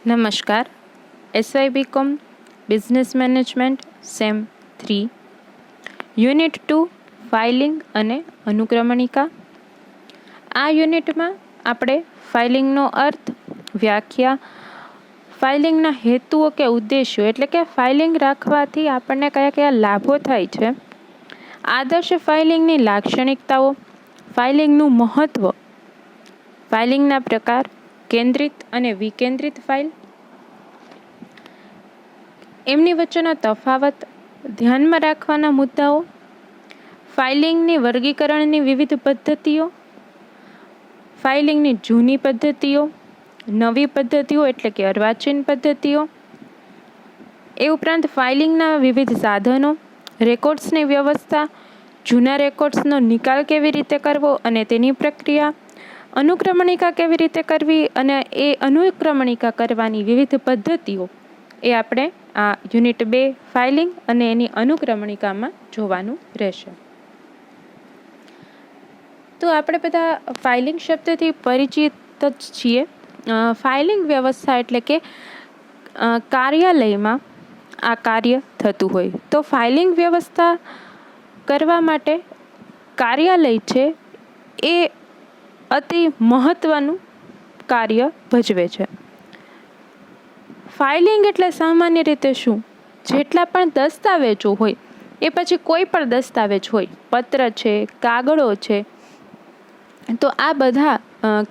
નમસ્કાર. SY business management sem 3 unit 2 filing અને અનુક્રમણિકા. આ યુનિટમાં આપણે ફાઇલિંગનો અર્થ, વ્યાખ્યા, ફાઇલિંગના હેતુઓ કે ઉદ્દેશ્યો એટલે કે ફાઇલિંગ રાખવાથી આપણને કયા કયા લાભો થાય છે, આદર્શ ફાઇલિંગની લાક્ષણિકતાઓ, ફાઇલિંગનું મહત્ત્વ, ફાઇલિંગના પ્રકાર, કેન્દ્રિત અને વિકેન્દ્રિત ફાઇલ, એમની વચ્ચેનો તફાવત, ધ્યાનમાં રાખવાના મુદ્દાઓ, ફાઇલિંગની વર્ગીકરણની વિવિધ પદ્ધતિઓ, ફાઇલિંગની જૂની પદ્ધતિઓ, નવી પદ્ધતિઓ એટલે કે અર્વાચીન પદ્ધતિઓ, એ ઉપરાંત ફાઇલિંગના વિવિધ સાધનો, રેકોર્ડ્સની વ્યવસ્થા, જૂના રેકોર્ડ્સનો નિકાલ કેવી રીતે કરવો અને તેની પ્રક્રિયા, અનુક્રમણિકા કેવી રીતે કરવી અને એ અનુક્રમણિકા કરવાની વિવિધ પદ્ધતિઓ, એ આપણે આ યુનિટ 2 ફાઇલિંગ અને એની અનુક્રમણિકામાં જોવાનું રહેશે. તો આપણે બધા ફાઇલિંગ શબ્દથી પરિચિત જ છીએ. ફાઇલિંગ વ્યવસ્થા એટલે કે કાર્યાલયમાં આ કાર્ય થતું હોય. તો ફાઇલિંગ વ્યવસ્થા કરવા માટે કાર્યાલય છે એ અતિ મહત્ત્વનું કાર્ય ભજવે છે. ફાઇલિંગ એટલે સામાન્ય રીતે શું? જેટલા પણ દસ્તાવેજો હોય, એ પછી કોઈ પણ દસ્તાવેજ હોય, પત્ર છે, કાગળો છે, તો આ બધા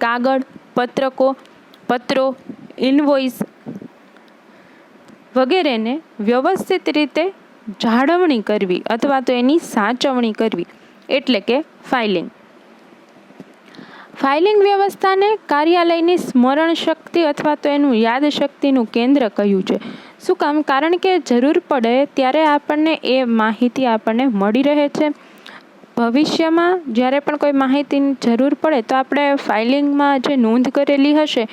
કાગળ, પત્રો, ઇનવોઇસ વગેરેને વ્યવસ્થિત રીતે જાળવણી કરવી અથવા તો એની સાચવણી કરવી એટલે કે ફાઇલિંગ. ફાઇલિંગ વ્યવસ્થાને કાર્યાલયની સ્મરણ શક્તિ અથવા તો એનું યાદ શક્તિનું કેન્દ્ર કહ્યું છે. શું કામ? કારણ કે જરૂર પડે ત્યારે આપણને એ માહિતી આપણને મળી રહે છે. ભવિષ્યમાં જ્યારે પણ કોઈ માહિતીની જરૂર પડે તો આપણે ફાઇલિંગમાં જે નોંધ કરેલી હશે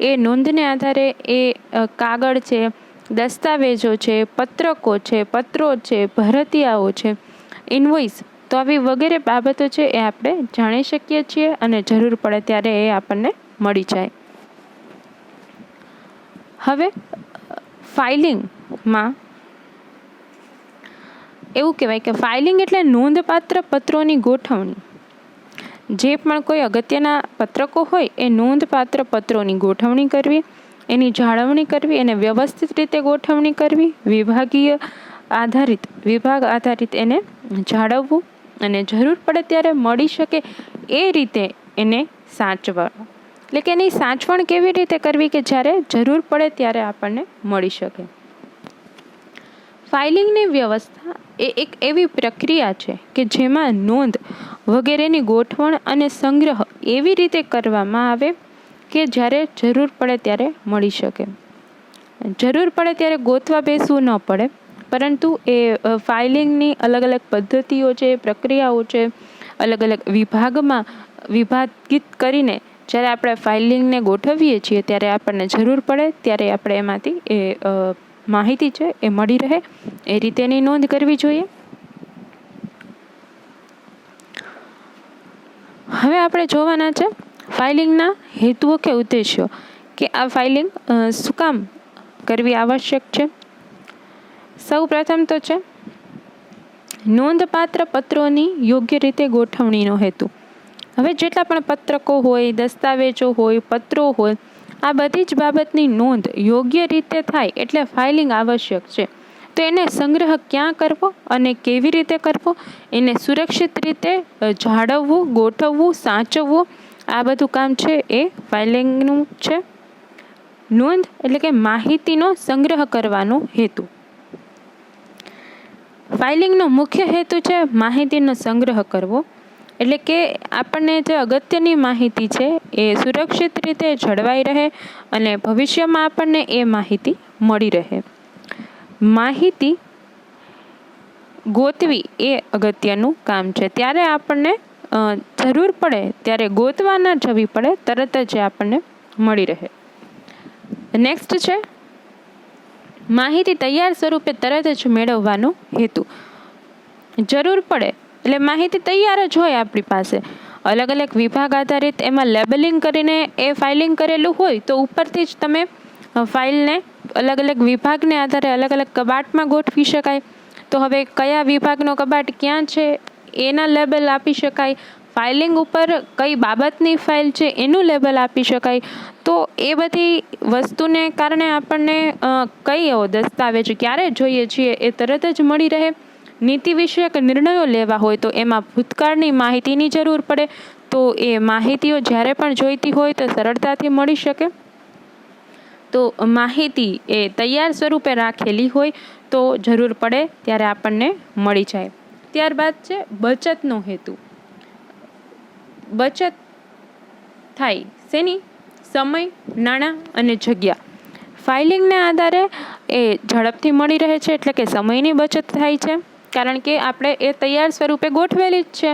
એ નોંધને આધારે એ કાગળ છે, દસ્તાવેજો છે, પત્રો છે, ભરતિયાઓ છે, ઇનવોઇસ, તો આવી વગેરે બાબતો છે એ આપણે જાણી શકીએ છીએ અને જરૂર પડે ત્યારે એ આપણને મળી જાય. હવે ફાઇલિંગમાં એવું કહેવાય કે ફાઇલિંગ એટલે નોંધપાત્ર પત્રોની ગોઠવણી. જે પણ કોઈ અગત્યના પત્રકો હોય એ નોંધપાત્ર પત્રોની ગોઠવણી કરવી, એની જાળવણી કરવી, એને વ્યવસ્થિત રીતે ગોઠવણી કરવી, વિભાગ આધારિત એને જાળવવું અને જરૂર પડે ત્યારે મળી શકે એ રીતે એને સાચવવા. એટલે કે એની સાચવણ કેવી રીતે કરવી કે જ્યારે જરૂર પડે ત્યારે આપણને મળી શકે. ફાઇલિંગની વ્યવસ્થા એ એક એવી પ્રક્રિયા છે કે જેમાં નોંધ વગેરેની ગોઠવણ અને સંગ્રહ એવી રીતે કરવામાં આવે કે જ્યારે જરૂર પડે ત્યારે મળી શકે. જરૂર પડે ત્યારે ગોતવા બેસવું ન પડે, પરંતુ એ ફાઇલિંગની અલગ અલગ પદ્ધતિઓ છે, પ્રક્રિયાઓ છે, અલગ અલગ વિભાગમાં વિભાજિત કરીને જ્યારે આપણે ફાઇલિંગને ગોઠવીએ છીએ ત્યારે આપણને જરૂર પડે ત્યારે આપણે એમાંથી એ માહિતી છે એ મળી રહે એ રીતે એની નોંધ કરવી જોઈએ. હવે આપણે જોવાના છે ફાઇલિંગના હેતુઓ કે ઉદ્દેશ્યો, કે આ ફાઇલિંગ શું કામ કરવી આવશ્યક છે. સૌ પ્રથમ તો છે નોંધપાત્ર પત્રોની યોગ્ય રીતે ગોઠવણીનો હેતુ. હવે જેટલા પણ પત્રકો હોય, દસ્તાવેજો હોય, પત્રો હોય, આ બધી જ બાબતની નોંધ યોગ્ય રીતે થાય એટલે ફાઇલિંગ આવશ્યક છે. તો એને સંગ્રહ ક્યાં કરવો અને કેવી રીતે કરવો, એને સુરક્ષિત રીતે જાળવવું, ગોઠવવું, સાચવવું, આ બધું કામ છે એ ફાઇલિંગનું છે. નોંધ એટલે કે માહિતીનો સંગ્રહ કરવાનો હેતુ. ફાઇલિંગનો મુખ્ય હેતુ છે માહિતીનો સંગ્રહ કરવો. એટલે કે આપણને જે અગત્યની માહિતી છે એ સુરક્ષિત રીતે જળવાઈ રહે અને ભવિષ્યમાં આપણને એ માહિતી મળી રહે. માહિતી ગોતવી એ અગત્યનું કામ છે. ત્યારે આપણને જરૂર પડે ત્યારે ગોતવા ન જવી પડે, તરત જ આપણને મળી રહે. નેક્સ્ટ છે માહિતી તૈયાર સ્વરૂપે તરત જ મેળવવાનો હેતુ. જરૂર પડે એટલે માહિતી તૈયાર જ હોય આપણી પાસે. અલગ અલગ વિભાગ આધારિત એમાં લેબલિંગ કરીને એ ફાઇલિંગ કરેલું હોય તો ઉપરથી જ તમે ફાઇલને અલગ અલગ વિભાગને આધારે અલગ અલગ કબાટમાં ગોઠવી શકાય. તો હવે કયા વિભાગનો કબાટ ક્યાં છે એના લેબલ આપી શકાય. ફાઇલિંગ ઉપર કઈ બાબતની ફાઇલ છે એનું લેબલ આપી શકાય. તો એ બધી વસ્તુને કારણે આપણને કઈ દસ્તાવેજ ક્યારે જોઈએ છીએ એ તરત જ મળી રહે. નીતિ વિષયક નિર્ણયો લેવા હોય તો એમાં ભૂતકાળની માહિતીની જરૂર પડે. તો એ માહિતીઓ જ્યારે પણ જોઈતી હોય તો સરળતાથી મળી શકે. તો માહિતી એ તૈયાર સ્વરૂપે રાખેલી હોય તો જરૂર પડે ત્યારે આપણને મળી જાય. ત્યારબાદ છે બચતનો હેતુ. બચત થાય શેની? સમય, નાણાં અને જગ્યા. ફાઇલિંગને આધારે એ ઝડપથી મળી રહે છે, એટલે કે સમયની બચત થાય છે, કારણ કે આપણે એ તૈયાર સ્વરૂપે ગોઠવેલી જ છે.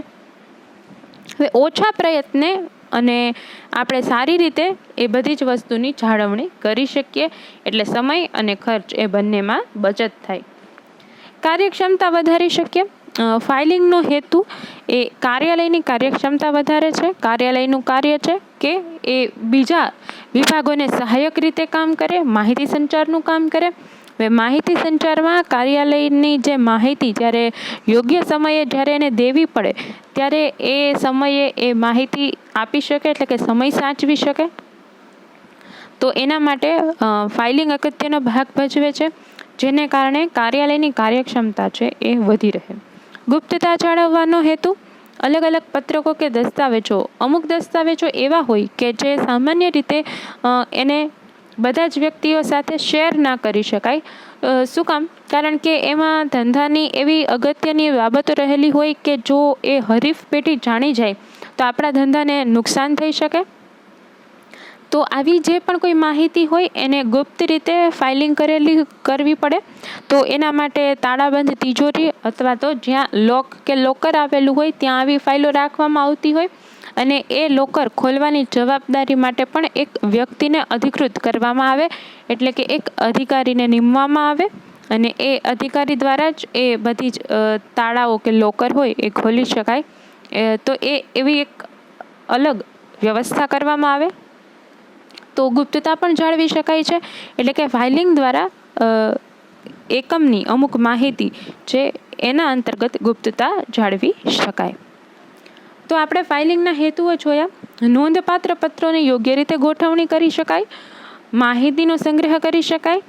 હવે ઓછા પ્રયત્ને અને આપણે સારી રીતે એ બધી જ વસ્તુની જાળવણી કરી શકીએ, એટલે સમય અને ખર્ચ એ બંનેમાં બચત થાય. કાર્યક્ષમતા વધારી શકીએ. ફાઇલિંગનો હેતુ એ કાર્યાલયની કાર્યક્ષમતા વધારે છે. કાર્યાલયનું કાર્ય છે કે એ બીજા વિભાગોને સહાયક રીતે કામ કરે, માહિતી સંચારનું કામ કરે. હવે માહિતી સંચારમાં કાર્યાલયની જે માહિતી જ્યારે યોગ્ય સમયે જ્યારે એને દેવી પડે ત્યારે એ સમયે એ માહિતી આપી શકે, એટલે કે સમય સાચવી શકે. તો એના માટે ફાઇલિંગ અગત્યનો ભાગ ભજવે છે, જેને કારણે કાર્યાલયની કાર્યક્ષમતા છે એ વધી રહે. ગુપ્તતા જાળવવાનો હેતુ. અલગ અલગ પત્રકો કે દસ્તાવેજો, અમુક દસ્તાવેજો એવા હોય કે જે સામાન્ય રીતે એને બધા જ વ્યક્તિઓ સાથે શેર ના કરી શકાય. શું કામ? કારણ કે એમાં ધંધાની એવી અગત્યની બાબતો રહેલી હોય કે જો એ હરીફ પેઢી જાણી જાય તો આપણા ધંધાને નુકસાન થઈ શકે. તો આવી જે પણ કોઈ માહિતી હોય એને ગુપ્ત રીતે ફાઇલિંગ કરવી પડે. તો એના માટે તાળાબંધ તિજોરી અથવા તો જ્યાં લોક કે લોકર આવેલું હોય ત્યાં આવી ફાઇલો રાખવામાં આવતી હોય, અને એ લોકર ખોલવાની જવાબદારી માટે પણ એક વ્યક્તિને અધિકૃત કરવામાં આવે, એટલે કે એક અધિકારીને નીમવામાં આવે, અને એ અધિકારી દ્વારા જ એ બધી જ તાળાઓ કે લોકર હોય એ ખોલી શકાય. તો એવી એક અલગ વ્યવસ્થા કરવામાં આવે તો ગુપ્તતા પણ જાળવી શકાય છે. એટલે કે ફાઇલિંગ દ્વારા એકમની અમુક માહિતી છે એના અંતર્ગત ગુપ્તતા જાળવી શકાય. તો આપણે ફાઇલિંગના હેતુઓ જોયા. નોંધપાત્ર પત્રોની યોગ્ય રીતે ગોઠવણી કરી શકાય, માહિતીનો સંગ્રહ કરી શકાય,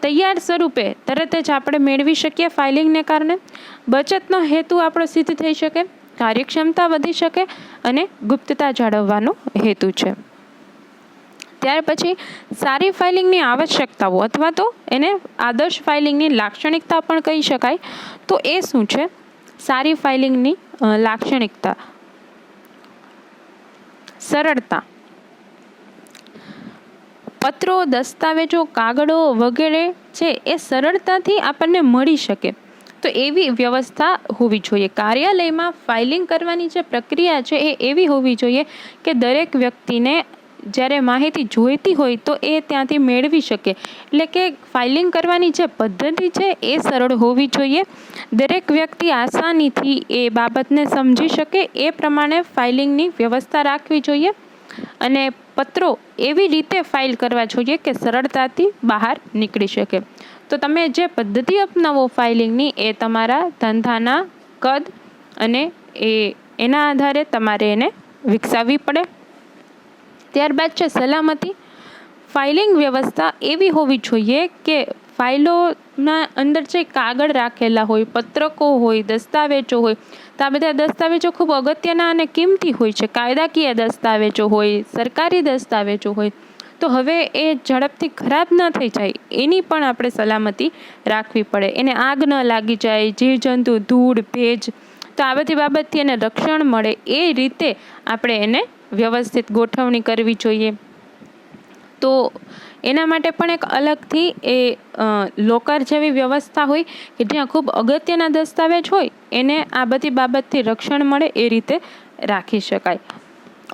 તૈયાર સ્વરૂપે તરત જ આપણે મેળવી શકીએ ફાઇલિંગને કારણે. બચતનો હેતુ આપણો સિદ્ધ થઈ શકે, કાર્યક્ષમતા વધી શકે અને ગુપ્તતા જાળવવાનો હેતુ છે. ત્યાર પછી સારી ફાઇલિંગની આવશ્યકતાઓ અથવા તો એને આદર્શ ફાઇલિંગની લાક્ષણિકતા પણ કહી શકાય. તો એ શું છે સારી ફાઇલિંગની લાક્ષણિકતા? સરળતા. પત્રો, દસ્તાવેજો, કાગળો વગેરે છે એ સરળતાથી આપણને મળી શકે, તો એવી વ્યવસ્થા હોવી જોઈએ. કાર્યાલયમાં ફાઇલિંગ કરવાની જે પ્રક્રિયા છે એ એવી હોવી જોઈએ કે દરેક વ્યક્તિને જ્યારે માહિતી જોઈતી હોય તો એ ત્યાંથી મેળવી શકે. એટલે કે ફાઇલિંગ કરવાની જે પદ્ધતિ છે એ સરળ હોવી જોઈએ. દરેક વ્યક્તિ આસાનીથી એ બાબતને સમજી શકે એ પ્રમાણે ફાઇલિંગની વ્યવસ્થા રાખવી જોઈએ, અને પત્રો એવી રીતે ફાઇલ કરવા જોઈએ કે સરળતાથી બહાર નીકળી શકે. તો તમે જે પદ્ધતિ અપનાવો ફાઇલિંગની એ તમારા ધંધાના કદ અને એના આધારે તમારે એને વિકસાવવી પડે. ત્યારબાદ છે સલામતી. ફાઇલિંગ વ્યવસ્થા એવી હોવી જોઈએ કે ફાઇલોના અંદર જે કાગળ રાખેલા હોય, પત્રકો હોય, દસ્તાવેજો હોય, તો આ બધા દસ્તાવેજો ખૂબ અગત્યના અને કિંમતી હોય છે. કાયદાકીય દસ્તાવેજો હોય, સરકારી દસ્તાવેજો હોય, તો હવે એ ઝડપથી ખરાબ ન થઈ જાય એની પણ આપણે સલામતી રાખવી પડે. એને આગ ન લાગી જાય, જીવજંતુ, ધૂળ, ભેજ, તો આ બધી બાબતથી એને રક્ષણ મળે એ રીતે આપણે એને વ્યવસ્થિત ગોઠવણી કરવી જોઈએ. તો એના માટે પણ એક અલગથી એ લોકર જેવી વ્યવસ્થા હોય કે જ્યાં ખૂબ અગત્યના દસ્તાવેજ હોય એને આ બધી બાબતથી રક્ષણ મળે એ રીતે રાખી શકાય.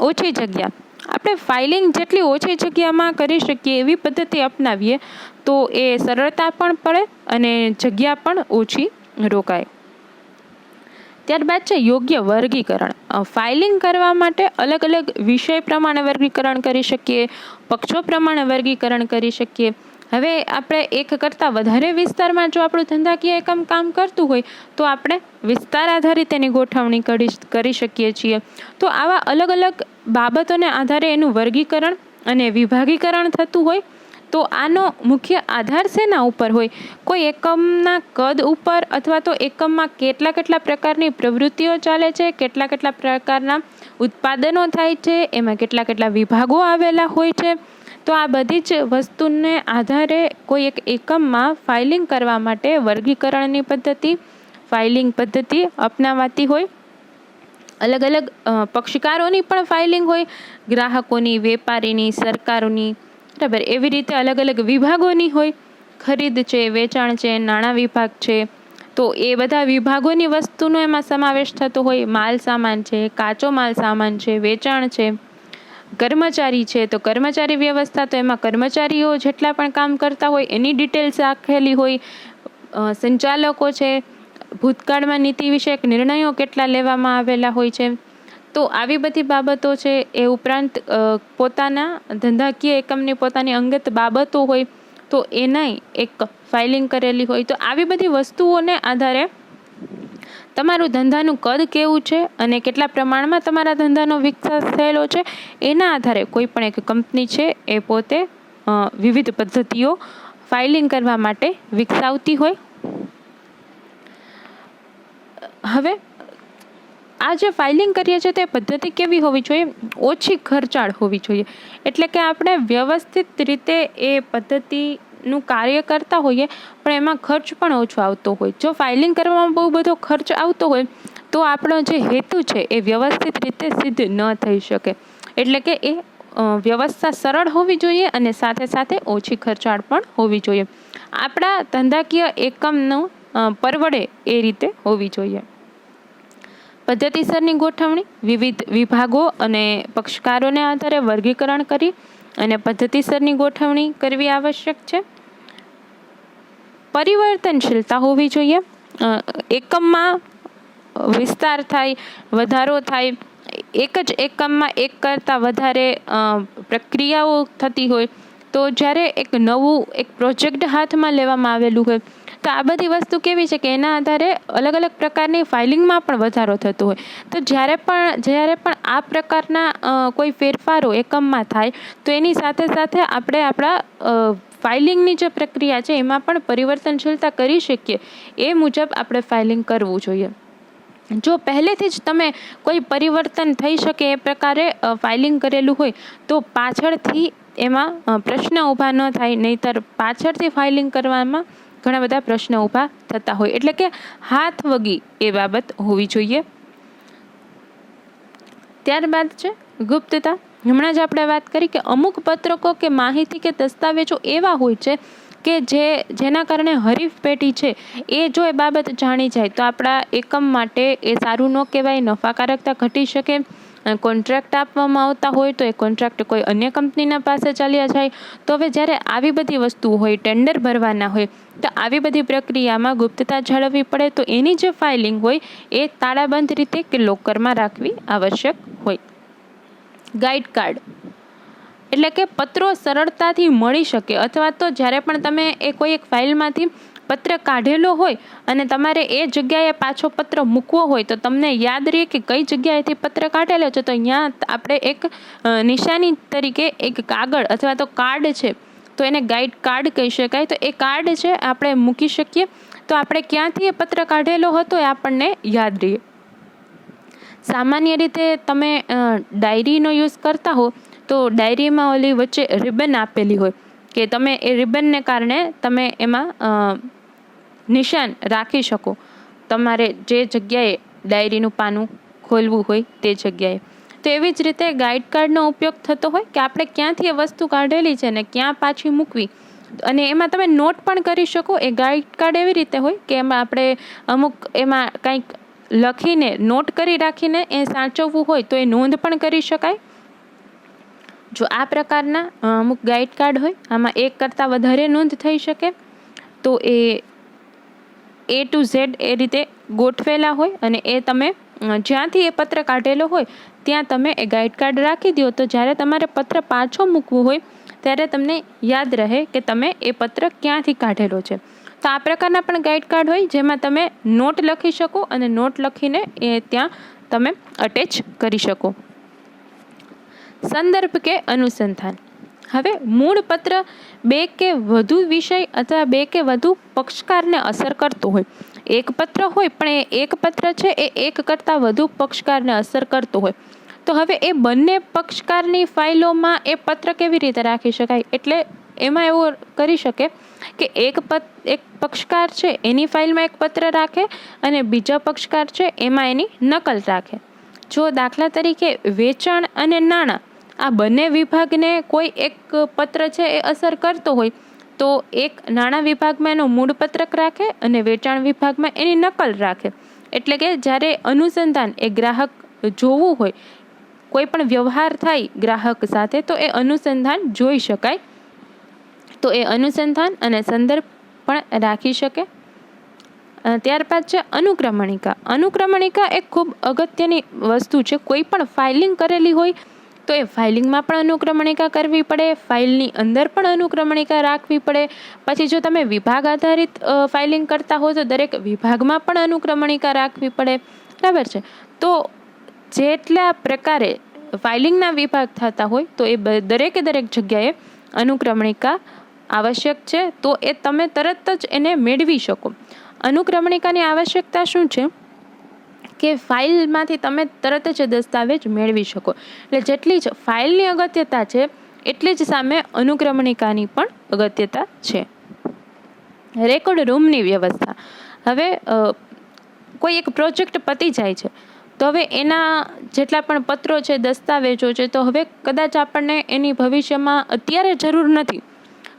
ઓછી જગ્યા. આપણે ફાઇલિંગ જેટલી ઓછી જગ્યામાં કરી શકીએ એવી પદ્ધતિ અપનાવીએ તો એ સરળતા પણ પડે અને જગ્યા પણ ઓછી રોકાય. ત્યારબાદ છે યોગ્ય વર્ગીકરણ. ફાઇલિંગ કરવા માટે અલગ અલગ વિષય પ્રમાણે વર્ગીકરણ કરી શકીએ, પક્ષો પ્રમાણે વર્ગીકરણ કરી શકીએ. હવે આપણે એક કરતાં વધારે વિસ્તારમાં જો આપણું ધંધાકીય એકમ કામ કરતું હોય તો આપણે વિસ્તાર આધારિત એની ગોઠવણી કરી શકીએ છીએ. તો આવા અલગ અલગ બાબતોને આધારે એનું વર્ગીકરણ અને વિભાગીકરણ થતું હોય. તો આનો મુખ્ય આધાર શેના ઉપર હોય? કોઈ એકમના કદ ઉપર, અથવા તો એકમમાં કેટલા પ્રકારની પ્રવૃત્તિઓ ચાલે છે, કેટલા પ્રકારના ઉત્પાદનો થાય છે, એમાં કેટલા વિભાગો આવેલા હોય છે. તો આ બધી જ વસ્તુને આધારે કોઈ એક એકમમાં ફાઇલિંગ કરવા માટે વર્ગીકરણની પદ્ધતિ, ફાઇલિંગ પદ્ધતિ અપનાવાતી હોય. અલગ અલગ પક્ષકારોની પણ ફાઇલિંગ હોય, ગ્રાહકોની, વેપારીની, સરકારોની, બરાબર. એવી રીતે અલગ અલગ વિભાગોની હોય. ખરીદ છે, વેચાણ છે, નાણાં વિભાગ છે. તો એ બધા વિભાગોની વસ્તુનો એમાં સમાવેશ થતો હોય. માલ સામાન છે, કાચો માલ સામાન છે, વેચાણ છે, કર્મચારી છે, તો કર્મચારી વ્યવસ્થા, તો એમાં કર્મચારીઓ જેટલા પણ કામ કરતા હોય એની ડિટેલ્સ રાખેલી હોય. સંચાલકો છે, ભૂતકાળમાં નીતિ વિષયક નિર્ણયો કેટલા લેવામાં આવેલા હોય છે. તો આવી બધી બાબતો છે. એ ઉપરાંત પોતાના ધંધાકીય એકમની પોતાની અંગત બાબતો હોય તો એનાય એક ફાઇલિંગ કરેલી હોય. તો આવી બધી વસ્તુઓને આધારે તમારું ધંધાનું કદ કેવું છે અને કેટલા પ્રમાણમાં તમારા ધંધાનો વિકાસ થયેલો છે, એના આધારે કોઈ પણ એક કંપની છે એ પોતે વિવિધ પદ્ધતિઓ ફાઇલિંગ કરવા માટે વિકસાવતી હોય. હવે આ જે ફાઇલિંગ કરીએ છીએ તે પદ્ધતિ કેવી હોવી જોઈએ? ઓછી ખર્ચાળ હોવી જોઈએ. એટલે કે આપણે વ્યવસ્થિત રીતે એ પદ્ધતિનું કાર્ય કરતા હોઈએ પણ એમાં ખર્ચ પણ ઓછો આવતો હોય. જો ફાઇલિંગ કરવામાં બહુ બધો ખર્ચ આવતો હોય તો આપણો જે હેતુ છે એ વ્યવસ્થિત રીતે સિદ્ધ ન થઈ શકે. એટલે કે એ વ્યવસ્થા સરળ હોવી જોઈએ અને સાથે સાથે ઓછી ખર્ચાળ પણ હોવી જોઈએ. આપણા ધંધાકીય એકમનું પરવડે એ રીતે હોવી જોઈએ. પદ્ધતિસરની ગોઠવણી, વિવિધ વિભાગો અને પક્ષકારોને આધારે વર્ગીકરણ કરી અને પદ્ધતિસરની ગોઠવણી કરવી આવશ્યક છે. પરિવર્તનશીલતા હોવી જોઈએ. એકમમાં વિસ્તાર થાય, વધારો થાય, એક જ એકમમાં એક કરતાં વધારે પ્રક્રિયાઓ થતી હોય તો જ્યારે એક નવું એક પ્રોજેક્ટ હાથમાં લેવામાં આવેલું હોય તો આ બધી વસ્તુ કેવી છે કે એના આધારે અલગ અલગ પ્રકારની ફાઇલિંગમાં પણ વધારો થતો હોય. તો જ્યારે પણ આ પ્રકારના કોઈ ફેરફારો એકમમાં થાય તો એની સાથે સાથે આપણે આપણા ફાઇલિંગની જે પ્રક્રિયા છે એમાં પણ પરિવર્તનશીલતા કરી શકીએ એ મુજબ આપણે ફાઇલિંગ કરવું જોઈએ. જો પહેલેથી જ તમે કોઈ પરિવર્તન થઈ શકે એ પ્રકારે ફાઇલિંગ કરેલું હોય તો પાછળથી એમાં પ્રશ્ન ઊભા ન થાય. નહીંતર પાછળથી ફાઇલિંગ કરવામાં ઘણા બધા પ્રશ્નો ઊભા થતા હોય. એટલે કે હાથ વગી એ બાબત હોવી જોઈએ. ત્યારબાદ છે ગુપ્તતા. હમણાં જ આપણે વાત કરી કે અમુક પત્રકો કે માહિતી કે દસ્તાવેજો એવા હોય છે કે જેના કારણે હરીફ પેઢી છે એ જો એ બાબત જાણી જાય તો આપણા એકમ માટે એ સારું ન કહેવાય. નફાકારકતા ઘટી શકે. કોન્ટ્રાક્ટ આપવામાં આવતા હોય તો એ કોન્ટ્રાક્ટ કોઈ અન્ય કંપનીના પાસે ચાલ્યા જાય. તો હવે જ્યારે આવી બધી વસ્તુઓ હોય, ટેન્ડર ભરવાના હોય તો આવી બધી પ્રક્રિયામાં ગુપ્તતા જાળવવી પડે. તો એની જે ફાઇલિંગ હોય એ તાળાબંધ રીતે કે લોકરમાં રાખવી આવશ્યક હોય. ગાઈડ કાર્ડ એટલે કે પત્રો સરળતાથી મળી શકે, અથવા તો જ્યારે પણ તમે એ કોઈ એક ફાઇલમાંથી પત્ર કાઢેલો હોય અને તમારે એ જગ્યાએ પાછો પત્ર મૂકવો હોય તો તમને યાદ રહે કે કઈ જગ્યાએથી પત્ર કાઢેલો છે. તો અહીંયા આપણે એક નિશાની તરીકે એક કાગળ અથવા તો કાર્ડ છે તો એને ગાઈડ કાર્ડ કહી શકાય. તો એ કાર્ડ છે આપણે મૂકી શકીએ તો આપણે ક્યાંથી એ પત્ર કાઢેલો હતો એ આપણને યાદ રહે. સામાન્ય રીતે તમે ડાયરીનો યુઝ કરતા હો તો ડાયરીમાં ઓલી વચ્ચે રિબન આપેલી હોય કે તમે એ રિબનને કારણે તમે એમાં નિશાન રાખી શકો તમારે જે જગ્યાએ ડાયરીનું પાનું ખોલવું હોય તે જગ્યાએ. તો એવી જ રીતે ગાઈડ કાર્ડનો ઉપયોગ થતો હોય કે આપણે ક્યાંથી એ વસ્તુ કાઢેલી છે ને ક્યાં પાછી મૂકવી, અને એમાં તમે નોટ પણ કરી શકો. એ ગાઈડ કાર્ડ એવી રીતે હોય કે એમાં આપણે અમુક એમાં કંઈક લખીને નોટ કરી રાખીને એ સાચવવું હોય તો એ નોંધ પણ કરી શકાય. જો આ પ્રકારના અમુક ગાઈડ કાર્ડ હોય આમાં એક કરતાં વધારે નોંધ થઈ શકે તો એ A to Z એ રીતે ગોઠવેલા હોય અને એ તમે જ્યાંથી એ પત્ર કાઢેલો હોય ત્યાં તમે એ ગાઈડ કાર્ડ રાખી દો, તો જ્યારે તમારે પત્ર પાછો મૂકવું હોય ત્યારે તમને યાદ રહે કે તમે એ પત્ર ક્યાંથી કાઢેલો છે. તો આ પ્રકારના પણ ગાઈડ કાર્ડ હોય જેમાં તમે નોટ લખી શકો અને નોટ લખીને એ ત્યાં તમે અટેચ કરી શકો. સંદર્ભ કે અનુસંધાન. હવે મૂળ પત્ર બે કે વધુ વિષય અથવા બે કે વધુ પક્ષકારને અસર કરતો હોય. એક પત્ર હોય પણ એ એક પત્ર છે એ એક કરતાં વધુ પક્ષકારને અસર કરતો હોય. તો હવે એ બંને પક્ષકારની ફાઇલોમાં એ પત્ર કેવી રીતે રાખી શકાય? એટલે એમાં એવું કરી શકે કે એક પક્ષકાર છે એની ફાઇલમાં એક પત્ર રાખે અને બીજા પક્ષકાર છે એમાં એની નકલ રાખે. જો દાખલા તરીકે વેચાણ અને નાણાં આ બંને વિભાગને કોઈ એક પત્ર છે એ અસર કરતો હોય તો એક નાણાં વિભાગમાં એનો મૂળ પત્રક રાખે અને વેચાણ વિભાગમાં એની નકલ રાખે. એટલે કે જ્યારે અનુસંધાન એ ગ્રાહક જોવું હોય, કોઈ પણ વ્યવહાર થાય ગ્રાહક સાથે તો એ અનુસંધાન જોઈ શકાય. તો એ અનુસંધાન અને સંદર્ભ પણ રાખી શકે. ત્યારબાદ છે અનુક્રમણિકા. અનુક્રમણિકા એક ખૂબ અગત્યની વસ્તુ છે. કોઈ પણ ફાઇલિંગ કરેલી હોય તો એ ફાઇલિંગમાં પણ અનુક્રમણિકા કરવી પડે, ફાઇલની અંદર પણ અનુક્રમણિકા રાખવી પડે. પછી જો તમે વિભાગ આધારિત ફાઇલિંગ કરતા હો તો દરેક વિભાગમાં પણ અનુક્રમણિકા રાખવી પડે. બરાબર છે. તો જેટલા પ્રકારે ફાઇલિંગના વિભાગ થતા હોય તો એ દરેક જગ્યાએ અનુક્રમણિકા આવશ્યક છે. તો એ તમે તરત જ એને મેળવી શકો. અનુક્રમણિકાની આવશ્યકતા શું છે કે ફાઇલમાંથી તમે તરત જ દસ્તાવેજ મેળવી શકો. એટલે જેટલી જ ફાઇલની અગત્યતા છે એટલી જ સામે અનુક્રમણિકાની પણ અગત્યતા છે. રેકોર્ડ રૂમની વ્યવસ્થા. હવે કોઈ એક પ્રોજેક્ટ પતી જાય છે તો હવે એના જેટલા પણ પત્રો છે, દસ્તાવેજો છે, તો હવે કદાચ આપણને એની ભવિષ્યમાં અત્યારે જરૂર નથી.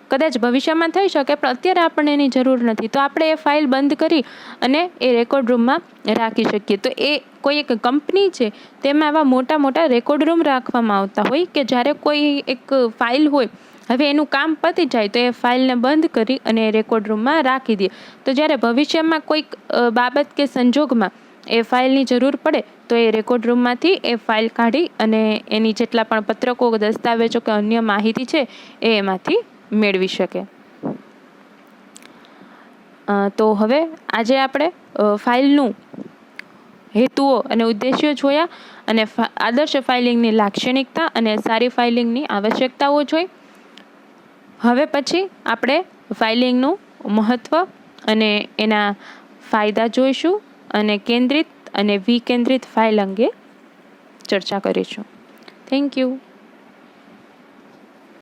કદાચ ભવિષ્યમાં થઈ શકે પણ અત્યારે આપણને એની જરૂર નથી. તો આપણે એ ફાઇલ બંધ કરી અને એ રેકોર્ડ રૂમમાં રાખી શકીએ. તો એ કોઈ એક કંપની છે તેમાં આવા મોટા મોટા રેકોર્ડ રૂમ રાખવામાં આવતા હોય કે જ્યારે કોઈ એક ફાઇલ હોય, હવે એનું કામ પતી જાય તો એ ફાઇલને બંધ કરી અને એ રેકોર્ડ રૂમમાં રાખી દે. તો જ્યારે ભવિષ્યમાં કોઈક બાબત કે સંજોગમાં એ ફાઇલની જરૂર પડે તો એ રેકોર્ડ રૂમમાંથી એ ફાઇલ કાઢી અને એની જેટલા પણ પત્રકો, દસ્તાવેજો કે અન્ય માહિતી છે એ એમાંથી મેળવી શકે. તો હવે આજે આપણે ફાઇલનું હેતુઓ અને ઉદ્દેશ્યો જોયા અને આદર્શ ફાઇલિંગની લાક્ષણિકતા અને સારી ફાઇલિંગની આવશ્યકતાઓ જોઈ. હવે પછી આપણે ફાઇલિંગનું મહત્ત્વ અને એના ફાયદા જોઈશું અને કેન્દ્રિત અને વિકેન્દ્રિત ફાઇલ અંગે ચર્ચા કરીશું. Thank you.